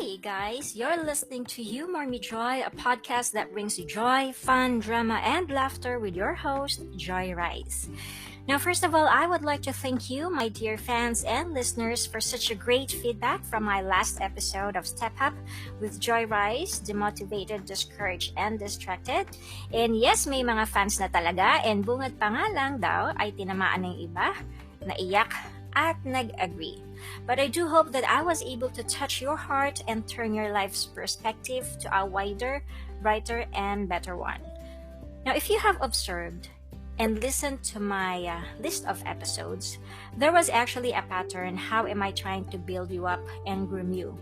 Hi, guys. You're listening to Humor Me Joy, a podcast that brings you joy, fun, drama, and laughter with your host, Joy Rice. Now, first of all, I would like to thank you, my dear fans and listeners, for such a great feedback from my last episode of Step Up with Joy Rice, Demotivated, Discouraged, and Distracted. And yes, may mga fans na talaga, and bungad pa nga lang daw ay tinamaan ng iba, naiyak, at nag-agree. But I do hope that I was able to touch your heart and turn your life's perspective to a wider, brighter, and better one. Now, if you have observed and listened to my list of episodes, there was actually a pattern. How am I trying to build you up and groom you?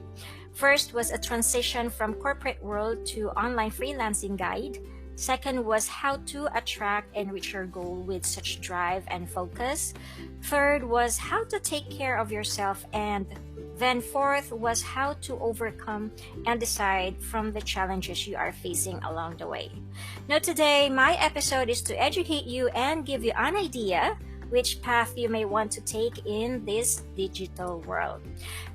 First was a transition from corporate world to online freelancing guide. Second was how to attract and reach your goal with such drive and focus. Third was how to take care of yourself. And then fourth was how to overcome and decide from the challenges you are facing along the way. Now today, my episode is to educate you and give you an idea which path you may want to take in this digital world.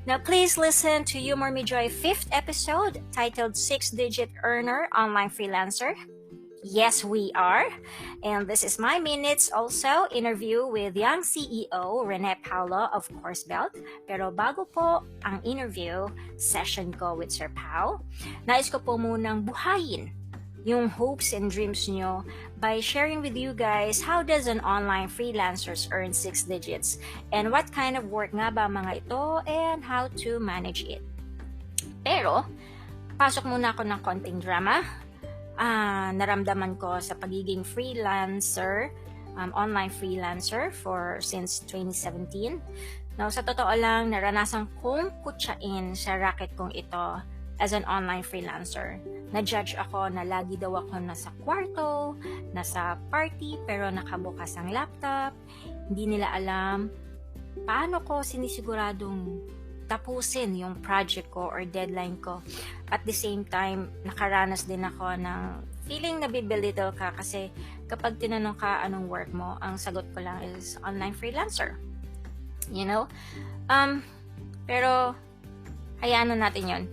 Now please listen to Humor Me Joy 5th episode titled 6-Digit Earner Online Freelancer. Yes, we are. And this is my minutes also interview with young CEO Rene Paolo of Coursebelt. Pero bago po ang interview session ko with Sir Pao, nais ko po munang buhayin yung hopes and dreams nyo by sharing with you guys how does an online freelancers earn 6 digits and what kind of work nga ba mga ito and how to manage it. Pero, pasok muna ako ng konting drama. Naramdaman ko sa pagiging freelancer, online freelancer since 2017. Now, sa totoo lang, naranasan kong kutsain sa racket kong ito as an online freelancer. Na-judge ako na lagi daw ako nasa kwarto, nasa party, pero nakabukas ang laptop. Hindi nila alam paano ko sinisiguradong tapusin yung project ko or deadline ko. At the same time, nakaranas din ako ng feeling na bibelittle ka kasi kapag tinanong ka anong work mo, ang sagot ko lang is online freelancer. You know? Pero, hayaan na natin yun.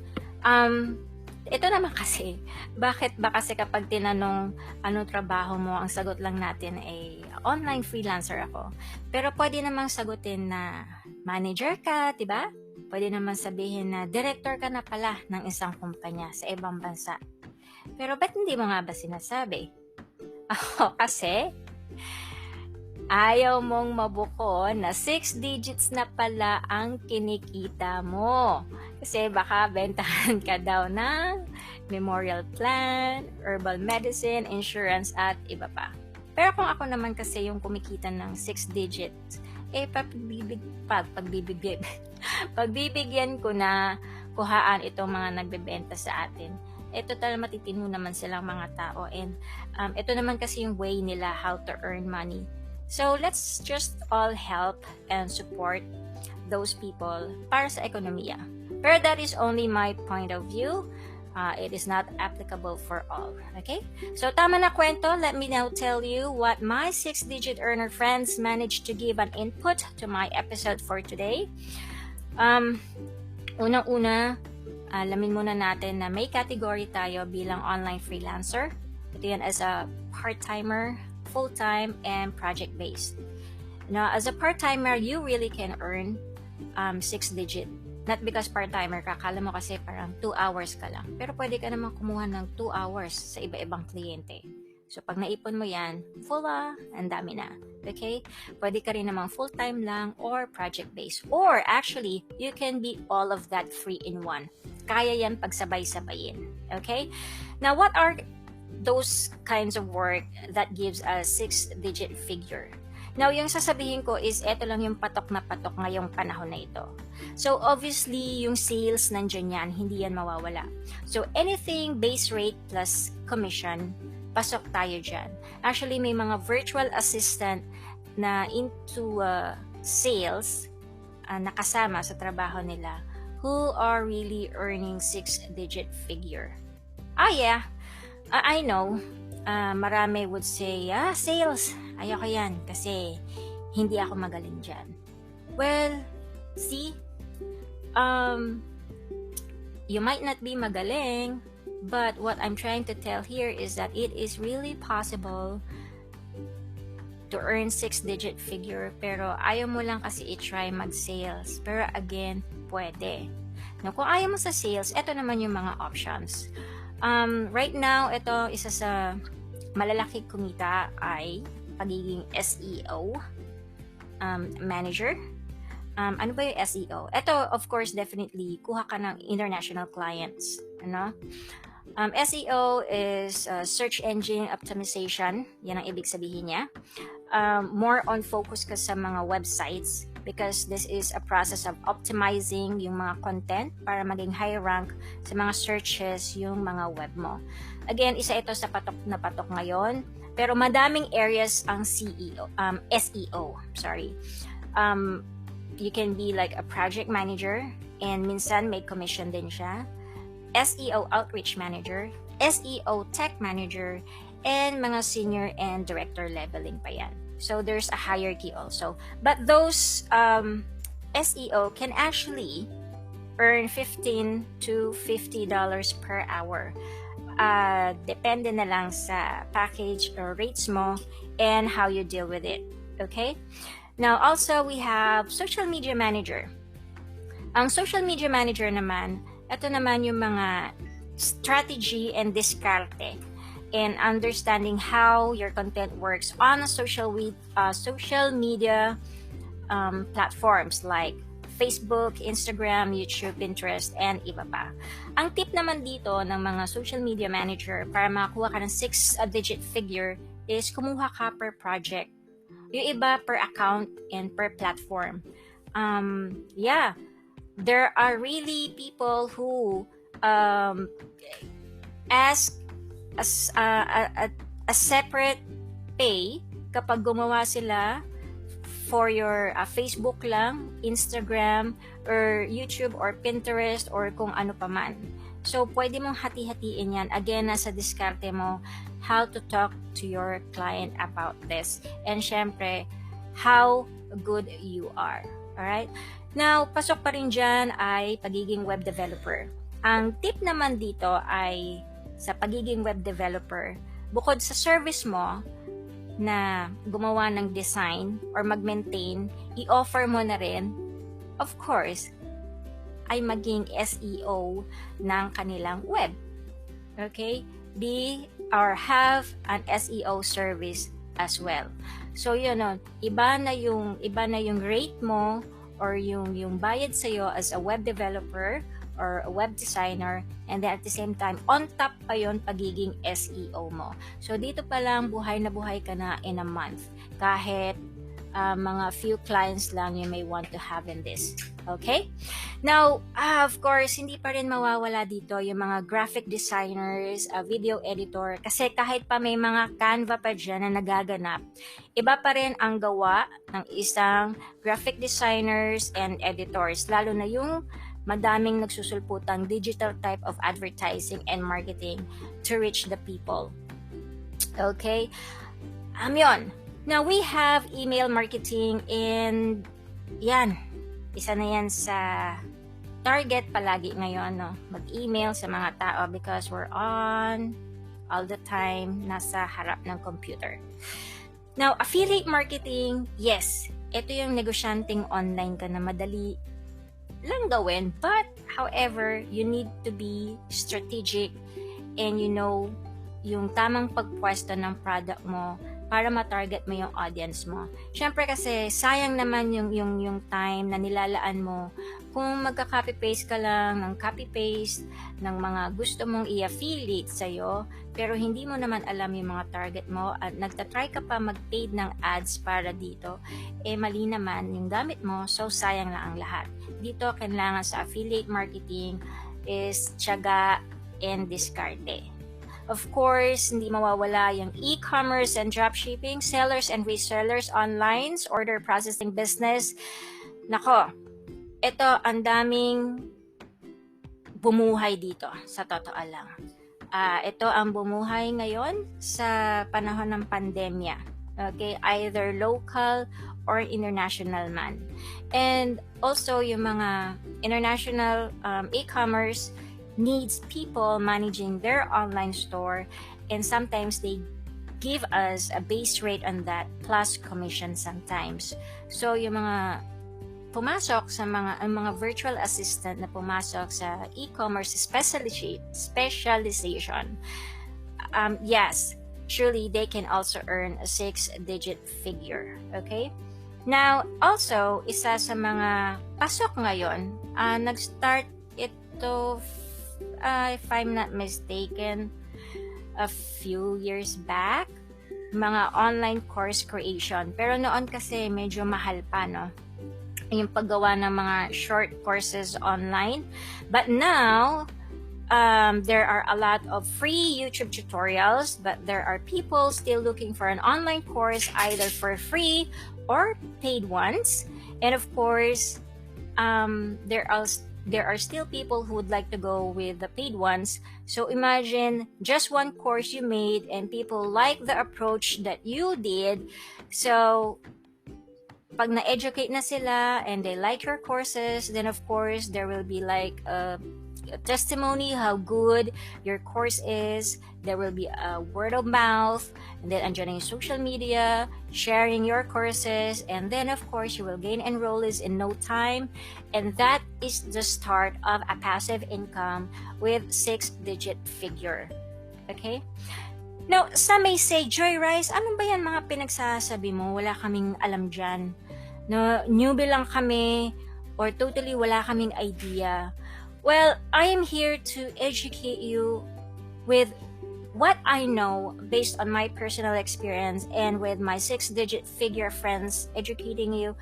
Ito naman kasi, bakit ba kasi kapag tinanong anong trabaho mo, ang sagot lang natin ay online freelancer ako. Pero pwede namang sagutin na manager ka, diba? Pwede naman sabihin na director ka na pala ng isang kumpanya sa ibang bansa. Pero ba't hindi mo nga ba sinasabi? Kasi ayaw mong mabuko na 6 digits na pala ang kinikita mo. Kasi baka bentahan ka daw ng memorial plan, herbal medicine, insurance, at iba pa. Pero kung ako naman kasi yung kumikita ng 6 digits, pagbibigyan ko na kuhaan itong mga nagbebenta sa atin. Total matitino naman silang mga tao and ito naman kasi yung way nila how to earn money. So let's just all help and support those people para sa ekonomiya. Pero that is only my point of view. It is not applicable for all. Okay? So, tama na kwento. Let me now tell you what my 6-digit earner friends managed to give an input to my episode for today. Unang-una, alamin muna natin na may category tayo bilang online freelancer. Ito yan as a part-timer, full-time, and project-based. Now, as a part-timer, you really can earn 6-digit. Not because part-timer ka, kala mo kasi parang 2 hours ka lang. Pero pwede ka naman kumuha ng 2 hours sa iba-ibang kliyente. So, pag naipon mo yan, ang dami na. Okay? Pwede ka rin namang full-time lang or project-based. Or actually, you can be all of that 3 in 1. Kaya yan pagsabay-sabayin. Okay? Now, what are those kinds of work that gives a 6-digit figure? Now, yung sasabihin ko is eto lang yung patok na patok ngayong panahon na ito. So, obviously, yung sales nandyan yan, hindi yan mawawala. So, anything base rate plus commission, pasok tayo dyan. Actually, may mga virtual assistant na into sales nakasama sa trabaho nila who are really earning 6-digit figure. Yeah, I know. Marami would say, sales, ayoko yan kasi hindi ako magaling dyan. Well, see, You might not be magaling, but what I'm trying to tell here is that it is really possible to earn 6-digit figure, pero ayaw mo lang kasi i-try mag-sales. Pero again, pwede. Now, kung ayaw mo sa sales, ito naman yung mga options. Right now, ito isa sa malalaki kumita ay pagiging SEO manager. Ano ba yung SEO? Ito, of course, definitely, kuha ka ng international clients. Ano? SEO is search engine optimization. Yan ang ibig sabihin niya. More on focus ka sa mga websites because this is a process of optimizing yung mga content para maging high rank sa mga searches yung mga web mo. Again, isa ito sa patok na patok ngayon, pero madaming areas ang SEO. You can be like a project manager and minsan may commission din siya. SEO outreach manager, SEO tech manager, and mga senior and director leveling pa yan. So there's a hierarchy also. But those SEO can actually earn $15 to $50 per hour. Depende na lang sa package or rates mo and how you deal with it. Okay? Now also we have social media manager. Ang social media manager naman, ito naman yung mga strategy and diskarte and understanding how your content works on social media platforms like Facebook, Instagram, YouTube, Pinterest, and iba pa. Ang tip naman dito ng mga social media manager para makakuha ka ng 6-digit figure is kumuha ka per project. Yung iba per account and per platform. There are really people who ask a separate pay kapag gumawa sila for your Facebook lang, Instagram, or YouTube, or Pinterest, or kung ano pa man. So, pwede mong hati-hatiin yan. Again, nasa diskarte mo how to talk to your client about this. And syempre, how good you are. Alright? Now, pasok pa rin dyan ay pagiging web developer. Ang tip naman dito ay sa pagiging web developer, bukod sa service mo na gumawa ng design or mag-maintain, i-offer mo na rin, of course, ay maging SEO ng kanilang web. Okay? Be or have an SEO service as well. So, yun, iba na yung rate mo or yung bayad sa'yo as a web developer or a web designer, and then at the same time, on top pa yon pagiging SEO mo. So, dito pa lang, buhay na buhay ka na in a month. Kahit mga few clients lang you may want to have in this. Okay? Now, of course, hindi pa rin mawawala dito yung mga graphic designers, video editor, kasi kahit pa may mga Canva pa dyan na nagaganap, iba pa rin ang gawa ng isang graphic designers and editors, lalo na yung madaming nagsusulputang digital type of advertising and marketing to reach the people. Okay? Yun. Now, we have email marketing and yan, isa na yan sa target palagi ngayon, no? Mag-email sa mga tao because we're on all the time, nasa harap ng computer. Now, affiliate marketing, yes, ito yung negosyanteng online ka na madali lang gawin, but however, you need to be strategic and you know yung tamang pagpwesto ng product mo para ma-target mo yung audience mo. Syempre kasi sayang naman yung time na nilalaan mo kung magka-copy-paste ka lang ng copy-paste ng mga gusto mong i-affiliate sa'yo, pero hindi mo naman alam yung mga target mo at nagtatry ka pa mag-paid ng ads para dito, mali naman yung gamit mo, so sayang lang ang lahat. Dito, kailangan sa affiliate marketing is tiyaga and diskarte. Of course, hindi mawawala yung e-commerce and dropshipping, sellers and resellers, online, order processing business. Nako, ito ang daming bumuhay dito, sa totoo lang. Ito ang bumuhay ngayon sa panahon ng pandemya. Okay, either local or international man. And also yung mga international e-commerce, needs people managing their online store, and sometimes they give us a base rate on that plus commission sometimes. So yung mga pumasok sa ang mga virtual assistant na pumasok sa e-commerce specialization, yes, surely they can also earn a 6-digit figure. Okay? Now, also, isa sa mga pasok ngayon, nag-start ito, if I'm not mistaken, a few years back, mga online course creation. Pero noon kasi medyo mahal pa, no? Yung paggawa ng mga short courses online. But now, there are a lot of free YouTube tutorials, but there are people still looking for an online course either for free or paid ones. And of course, there are still people who would like to go with the paid ones. So imagine just one course you made and people like the approach that you did. So pag na-educate na sila and they like your courses, then of course there will be like a testimony how good your course is. There will be a word of mouth, and then andyan na yung social media sharing your courses, and then of course you will gain enrollees in no time, and that is the start of a passive income with 6-digit figure. Okay? Now, some may say, Joy Rice, ano ba yan mga pinagsasabi mo? Wala kaming alam dyan. No, newbie lang kami, or totally wala kaming idea. Well, I am here to educate you with what I know based on my personal experience and with my 6-digit figure friends educating you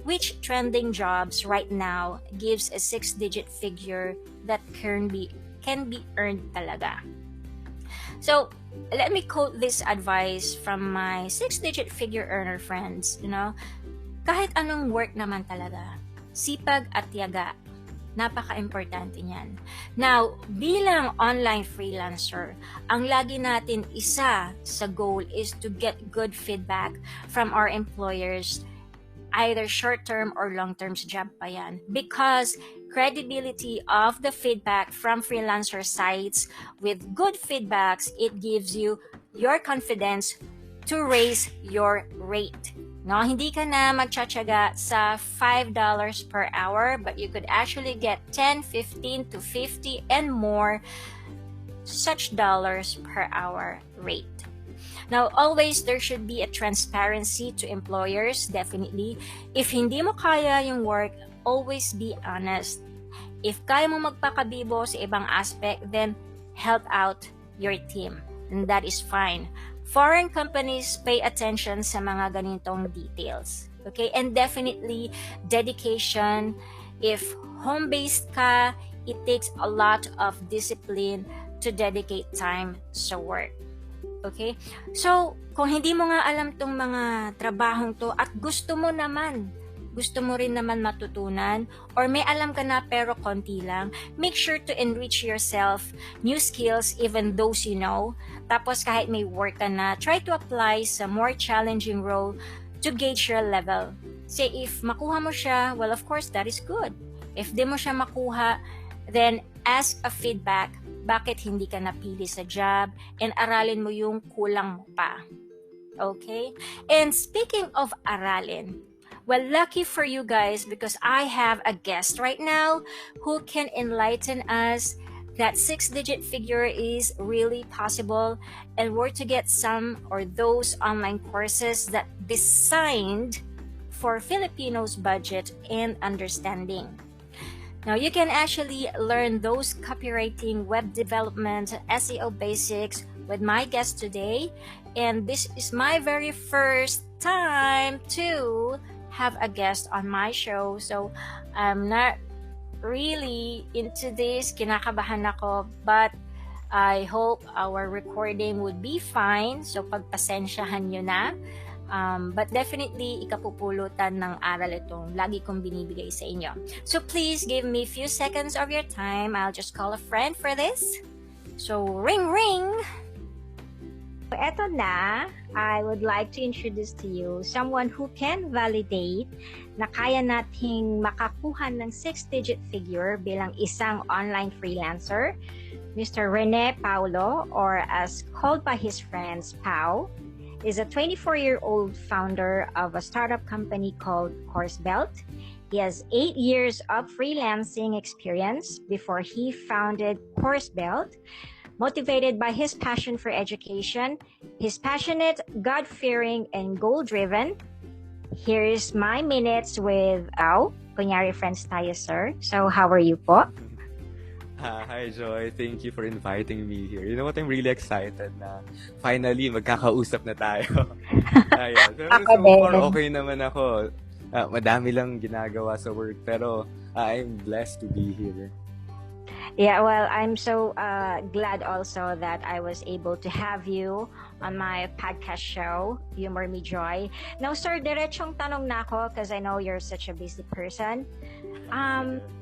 which trending jobs right now gives a 6-digit figure that can be earned talaga. So, let me quote this advice from my 6-digit figure earner friends, kahit anong work naman talaga, sipag at tiyaga, napaka-importante niyan. Now, bilang online freelancer, ang lagi natin isa sa goal is to get good feedback from our employers, either short-term or long-term job pa yan. Because credibility of the feedback from freelancer sites with good feedbacks, it gives you your confidence to raise your rate. No, hindi ka na magtsatsaga sa $5 per hour, but you could actually get 10, 15 to 50 and more such dollars per hour rate. Now, always there should be a transparency to employers, definitely. If hindi mo kaya yung work, always be honest. If kaya mo magpakabibo sa ibang aspect, then help out your team. And that is fine. Foreign companies pay attention sa mga ganitong details. Okay? And definitely, dedication. If home-based ka, it takes a lot of discipline to dedicate time sa work. Okay? So, kung hindi mo nga alam tong mga trabahong to at gusto mo rin naman matutunan, or may alam ka na pero konti lang, make sure to enrich yourself, new skills, even those you know. Tapos kahit may work ka na, try to apply sa more challenging role to gauge your level. Say, if makuha mo siya, well, of course, that is good. If di mo siya makuha, then ask a feedback, bakit hindi ka napili sa job, and aralin mo yung kulang mo pa. Okay? And speaking of aralin, well, lucky for you guys because I have a guest right now who can enlighten us that 6-digit figure is really possible and where to get some or those online courses that designed for Filipinos' budget and understanding. Now, you can actually learn those copywriting, web development, SEO basics with my guest today. And this is my very first time to have a guest on my show. So, I'm not really into this. Kinakabahan ako. But I hope our recording would be fine. So, pagpasensyahan nyo na. But definitely, ikapupulutan ng aral itong lagi kong binibigay sa inyo. So, please give me a few seconds of your time. I'll just call a friend for this. So, ring, ring! So eto na, I would like to introduce to you someone who can validate na kaya nating makakuha ng 6-digit figure bilang isang online freelancer, Mr. Rene Paolo, or as called by his friends, Pao, is a 24-year-old founder of a startup company called Coursebelt. He has 8 years of freelancing experience before he founded Coursebelt. Motivated by his passion for education, he's passionate, God-fearing, and goal-driven. Here's my minutes with Pao. Kunyari friends tayo, sir. So, how are you po? Hi, Joy. Thank you for inviting me here. You know what? I'm really excited na finally magkakausap na tayo. Ayan. Pero so far, okay naman ako. Madami lang ginagawa sa work, pero I'm blessed to be here. Yeah, well, I'm so glad also that I was able to have you on my podcast show, Humor Me Joy. Now, sir, diretsong tanong na ako because I know you're such a busy person.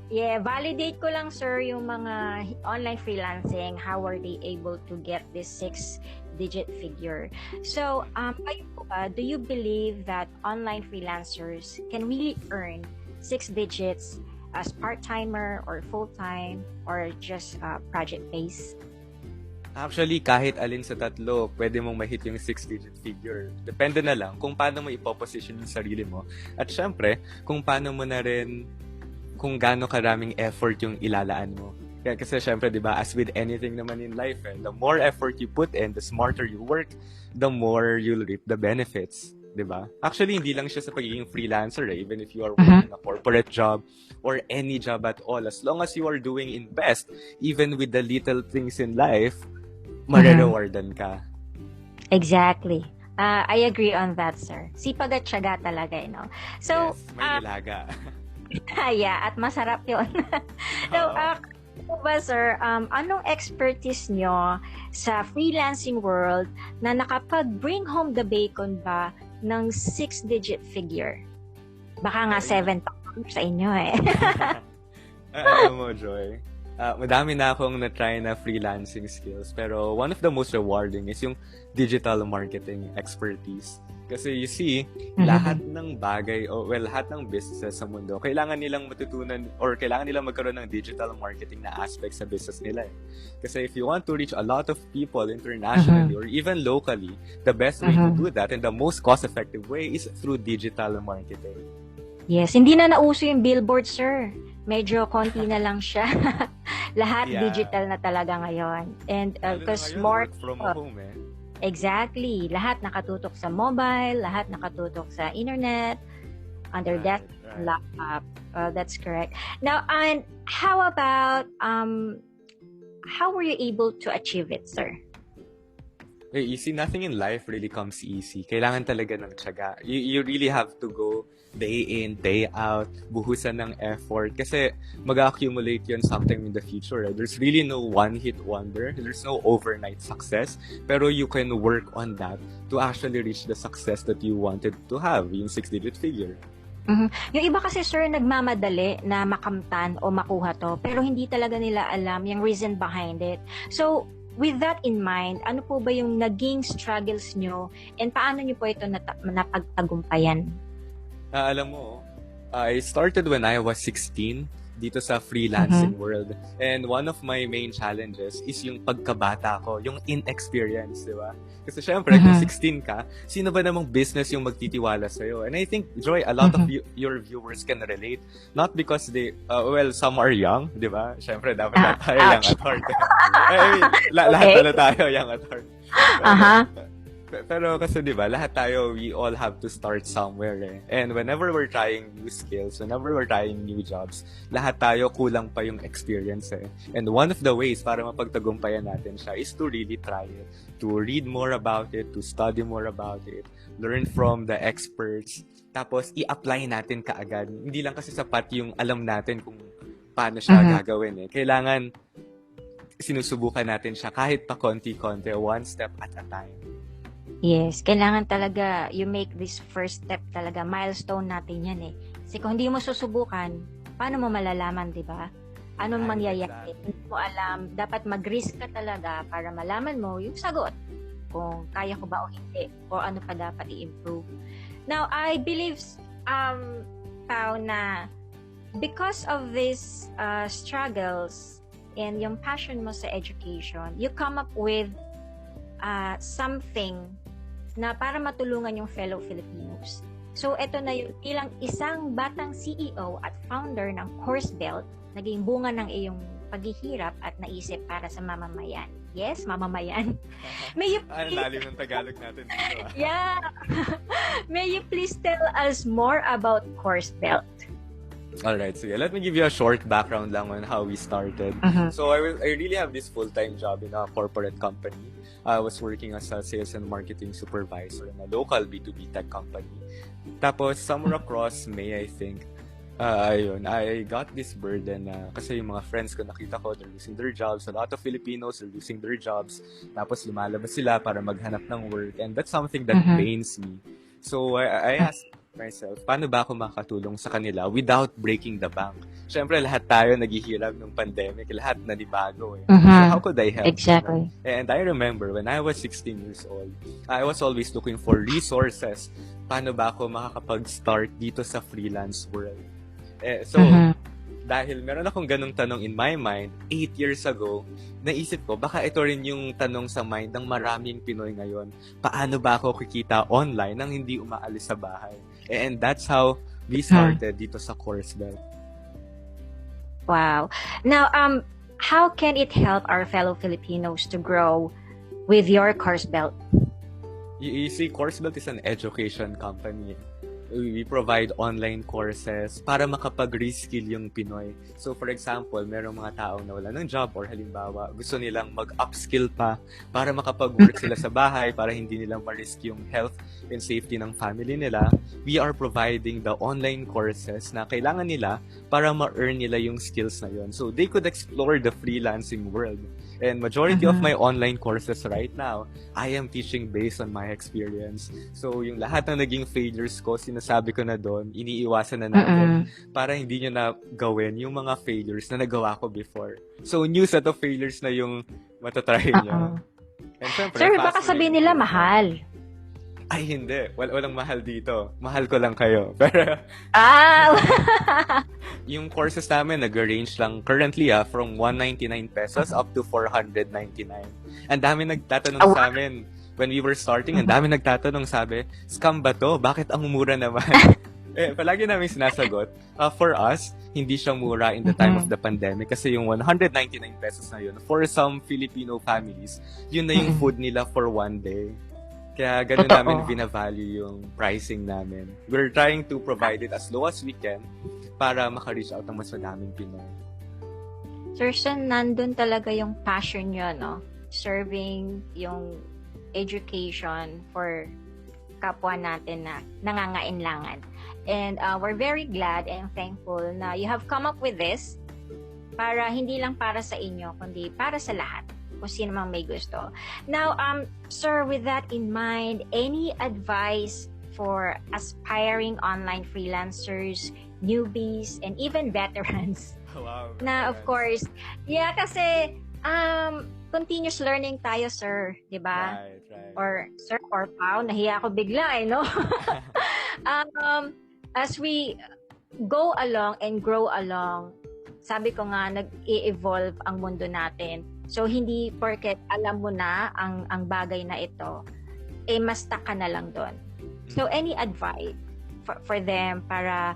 Yeah, validate ko lang, sir, yung mga online freelancing. How are they able to get this 6-digit figure? So, do you believe that online freelancers can really earn 6 digits as part-timer or full-time or just project-based? Actually, kahit alin sa tatlo, pwede mong ma-hit yung 6-digit figure. Depende na lang kung paano mo ipoposition yung sarili mo. At syempre, kung paano mo na rin, kung gaano karaming effort yung ilalaan mo. Kasi syempre, di ba, as with anything naman in life, the more effort you put in, the smarter you work, the more you'll reap the benefits. Diba? Actually, hindi lang siya sa pagiging freelancer even if you are working a corporate job or any job at all. As long as you are doing in best, even with the little things in life, marerewardan ka. Exactly. I agree on that, sir. Sipag at tiyaga talaga, no? So, yes, may nilaga. Yeah, at masarap yun. So, sir, anong expertise nyo sa freelancing world na nakapag-bring home the bacon ba ng 6-digit figure? Baka nga 7 sa inyo eh. Alam mo, Joy, madami na akong na-try na freelancing skills, pero one of the most rewarding is yung digital marketing expertise. Kasi you see, lahat ng bagay, lahat ng businesses sa mundo, kailangan nilang matutunan or kailangan nilang magkaroon ng digital marketing na aspect sa business nila. Kasi if you want to reach a lot of people internationally or even locally, the best way to do that and the most cost-effective way is through digital marketing. Yes, hindi na nauso yung billboard, sir. Medyo konti na lang siya. Lahat digital na talaga ngayon. And because more work from home Exactly. Lahat nakatutok sa mobile, lahat nakatutok sa internet, on their desk, laptop. That's correct. Now, and how about, how were you able to achieve it, sir? You see, nothing in life really comes easy. Kailangan talaga ng tiyaga. You really have to go day in, day out, buhusan ng effort. Kasi mag-accumulate yun something in the future. There's really no one-hit wonder. There's no overnight success. Pero you can work on that to actually reach the success that you wanted to have, yung 6-digit figure. Yung iba kasi, sir, nagmamadali na makamtan o makuha to, pero hindi talaga nila alam yung reason behind it. So, with that in mind, ano po ba yung naging struggles nyo and paano nyo po ito napagtagumpayan? Alam mo, I started when I was 16 dito sa freelancing world. And one of my main challenges is yung pagkabata ko, yung inexperience, di ba? Kasi syempre, kung 16 ka, sino ba namang business yung magtitiwala sa'yo? And I think, Joy, a lot of your viewers can relate. Not because they, some are young, di ba? Syempre, dapat na tayo young at heart. I mean, lahat na tayo young at heart. Pero kasi di ba, lahat tayo, we all have to start somewhere eh. And whenever we're trying new skills, whenever we're trying new jobs, lahat tayo kulang pa yung experience eh. And one of the ways para mapagtagumpayan natin siya is to really try it. To read more about it, to study more about it, learn from the experts, tapos i-apply natin kaagad. Hindi lang kasi sapat yung alam natin kung paano siya gagawin eh. Kailangan sinusubukan natin siya kahit pa konti-konti, one step at a time. Yes, kailangan talaga you make this first step talaga. Milestone natin yan eh. Kasi kung hindi mo susubukan, paano mo malalaman, di ba? Anong mangyayari? Hindi mo alam. Dapat mag-risk ka talaga para malaman mo yung sagot. kung kaya ko ba o hindi, o ano pa dapat i-improve. Now, I believe, Pao, na because of these struggles and yung passion mo sa education, you come up with something na para matulungan yung fellow Filipinos. So, ito na yung bilang isang batang CEO at founder ng Coursebelt, naging bunga ng iyong paghihirap at naisip para sa mamamayan. Yes, mamamayan. May you please... lalim ng Tagalog natin dito. Yeah. May you please tell us more about Coursebelt? Alright, so let me give you a short background lang on how we started. So I really have this full-time job in a corporate company. I was working as a sales and marketing supervisor in a local B2B tech company. Tapos, somewhere across May, I think, I got this burden na kasi yung mga friends ko, nakita ko, they're losing their jobs. A lot of Filipinos are losing their jobs. Tapos, lumalabas sila para maghanap ng work. And that's something that pains me. So, I asked myself, paano ba ako makatulong sa kanila without breaking the bank? Siyempre, lahat tayo naghihirap ng pandemic. Lahat nanibago eh. So, how could I help? Exactly. And I remember when I was 16 years old, I was always looking for resources. Paano ba ako makakapag-start dito sa freelance world? So, dahil meron akong ganong tanong in my mind, 8 years ago, naisip ko, baka ito rin yung tanong sa mind ng maraming Pinoy ngayon. Paano ba ako kikita online nang hindi umaalis sa bahay? And that's how we started dito sa Coursebelt. Wow. Now, how can it help our fellow Filipinos to grow with your Coursebelt? You see, Coursebelt is an education company. We provide online courses para makapag-reskill yung Pinoy. So, for example, merong mga taong nawala ng job or halimbawa, gusto nilang mag-upskill pa para makapag-work sila sa bahay para hindi nila ma-risk yung health and safety ng family nila. We are providing the online courses na kailangan nila para ma-earn nila yung skills na yun. So, they could explore the freelancing world. And majority of my online courses right now, I am teaching based on my experience. So, yung lahat ng naging failures ko, sinasabi ko na doon, iniiwasan na natin para hindi nyo na gawin yung mga failures na nagawa ko before. So, new set of failures na yung matatry nyo. And syempre, Sir, baka sabihin nila mahal. Ay, hindi. Walang mahal dito. Mahal ko lang kayo. Pero, yung courses namin, nag-range lang currently from 199 pesos up to 499. Ang dami nagtatanong sa amin when we were starting, ang dami nagtatanong, sabi, scam ba to? Bakit ang mura naman? Palagi namin sinasagot, for us, hindi siya mura in the time of the pandemic kasi yung 199 pesos na yun, for some Filipino families, yun na yung food nila for one day. Kaya ganun namin binavalue yung pricing namin. We're trying to provide it as low as we can para maka-reach out ng mas madaming Pinoy. Sir, so nandun talaga yung passion nyo, no? Serving yung education for kapwa natin na nangangailangan. And we're very glad and thankful na you have come up with this para hindi lang para sa inyo, kundi para sa lahat. Kung sino mang may gusto. Now, sir, with that in mind, any advice for aspiring online freelancers, newbies, and even veterans? Wow. Na, of course, kasi continuous learning tayo, sir, di ba? Right. Or, sir, or Pao, nahiya ako bigla, no? As we go along and grow along, sabi ko nga, nag-i-evolve ang mundo natin. So, hindi porket alam mo na ang bagay na ito, mas stuck ka na lang doon. So, any advice for them para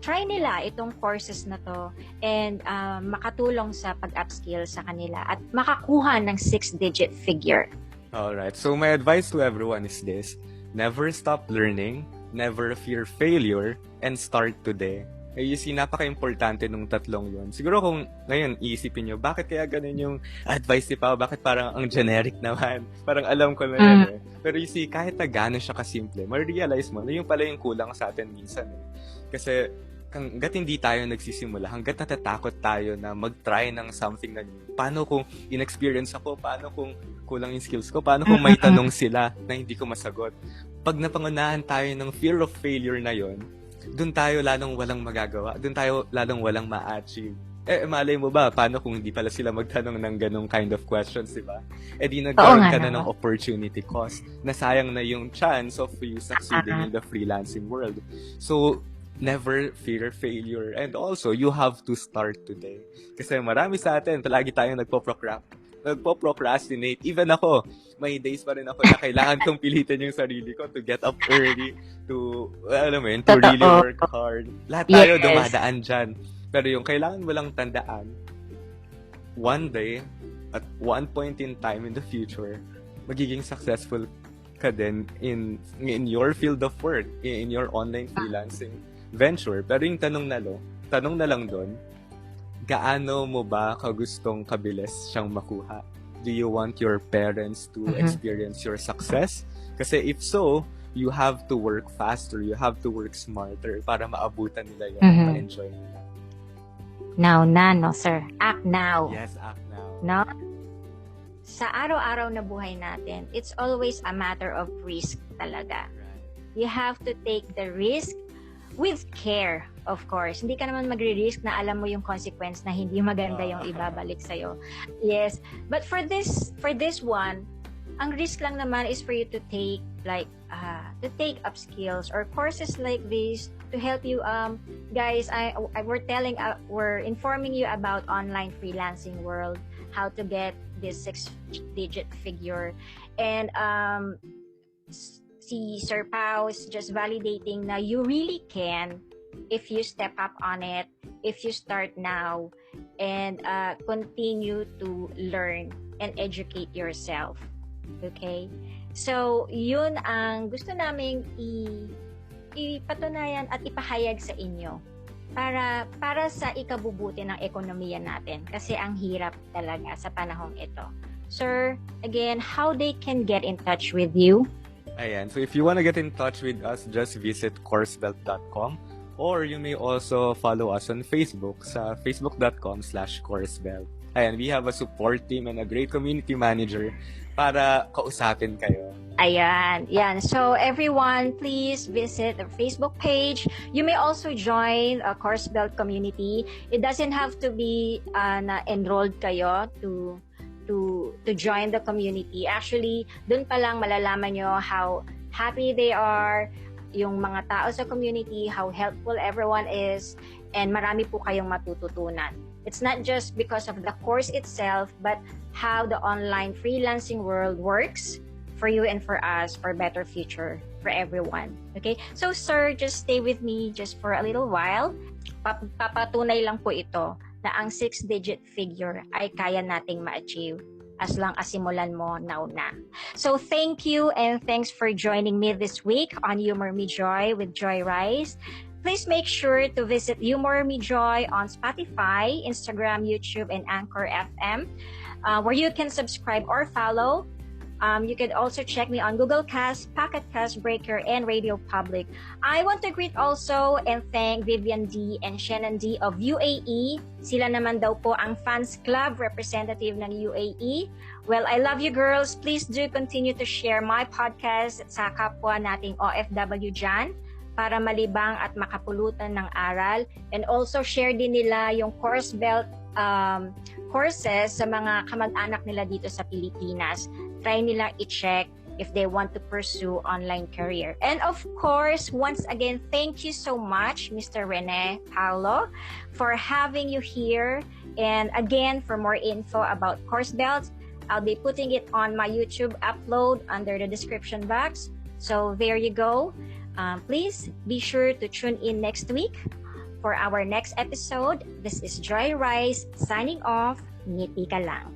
try nila itong courses na to and makatulong sa pag-upskill sa kanila at makakuha ng 6-digit figure? Alright, so my advice to everyone is this: never stop learning, never fear failure, and start today. You see, napaka-importante nung tatlong yun. Siguro kung ngayon iisipin nyo, bakit kaya ganun yung advice ni Pao? Bakit parang ang generic naman? Parang alam ko na yan eh. Pero you see, kahit na gano'n siya kasimple, ma-realize mo na yung pala yung kulang sa atin minsan eh. Kasi hanggat hindi tayo nagsisimula, hanggat natatakot tayo na mag-try ng something na new. Paano kung in-experience ako? Paano kung kulang yung skills ko? Paano kung may tanong sila na hindi ko masagot? Pag napangunahan tayo ng fear of failure na yon, doon tayo lalong walang magagawa. Doon tayo lalong walang ma-achieve. Malay mo ba, paano kung hindi pala sila magtanong ng ganong kind of questions, di ba? Di Oo nagkaroon nga ka na naman. ng opportunity cost. Nasayang na yung chance of you succeeding in the freelancing world. So, never fear failure. And also, you have to start today. Kasi marami sa atin, palagi tayong nagpo-procrastinate. Even ako, may days pa rin ako na kailangan kong pilitin yung sarili ko to get up early, to, alam mo yun, to really Totoo. work hard. Lahat tayo Yes. dumadaan dyan. Pero yung kailangan mo lang tandaan, one day, at one point in time in the future, magiging successful ka din in your field of work, in your online freelancing venture. Pero yung tanong na lang doon, gaano mo ba kagustong kabilis siyang makuha? Do you want your parents to experience your success? Kasi if so, you have to work faster, you have to work smarter para maabutan nila yun, ma-enjoy nila. Now na, no, sir? Act now. Yes, act now. No? Sa araw-araw na buhay natin, it's always a matter of risk talaga. You have to take the risk with care, of course. Hindi ka naman magre-risk na alam mo yung consequence na hindi maganda yung ibabalik sa'yo. Yes. But for this one, ang risk lang naman is for you to take take up skills or courses like this to help you. Guys, we're informing you about online freelancing world, how to get this 6-digit figure, and si Sir Pao is just validating na you really can if you step up on it, if you start now, and continue to learn and educate yourself. Okay? So, yun ang gusto naming ipatunayan at ipahayag sa inyo para sa ikabubuti ng ekonomiya natin kasi ang hirap talaga sa panahong ito. Sir, again, how they can get in touch with you? Ayan. So if you want to get in touch with us, just visit coursebelt.com, or you may also follow us on Facebook sa facebook.com/coursebelt. Ayan, we have a support team and a great community manager para kausapin kayo. Ayan, yan. So everyone, please visit the Facebook page. You may also join a Coursebelt community. It doesn't have to be na enrolled kayo to join the community. Actually, dun pa lang malalaman nyo how happy they are, yung mga tao sa community, how helpful everyone is, and marami po kayong matututunan. It's not just because of the course itself, but how the online freelancing world works for you and for us, for a better future for everyone. Okay? So, sir, just stay with me just for a little while. Papatunay lang po ito na ang 6-digit figure ay kaya nating ma-achieve as long as simulan mo now na. So, thank you and thanks for joining me this week on Humor Me Joy with Joy Rice. Please make sure to visit Humor Me Joy on Spotify, Instagram, YouTube, and Anchor FM, where you can subscribe or follow. You can also check me on Google Cast, Pocket Cast, Breaker, and Radio Public. I want to greet also and thank Vivian D and Shannon D of UAE. Sila naman daw po ang fans club representative ng UAE. Well, I love you girls. Please do continue to share my podcast sa kapwa nating OFW dyan para malibang at makapulutan ng aral. And also share din nila yung Coursebelt courses sa mga kamag-anak nila dito sa Pilipinas. Try nila i-check if they want to pursue online career. And of course, once again, thank you so much, Mr. Rene Paolo, for having you here. And again, for more info about Coursebelt, I'll be putting it on my YouTube upload under the description box. So there you go. Please be sure to tune in next week for our next episode. This is Joy Rice signing off. Ngiti ka lang.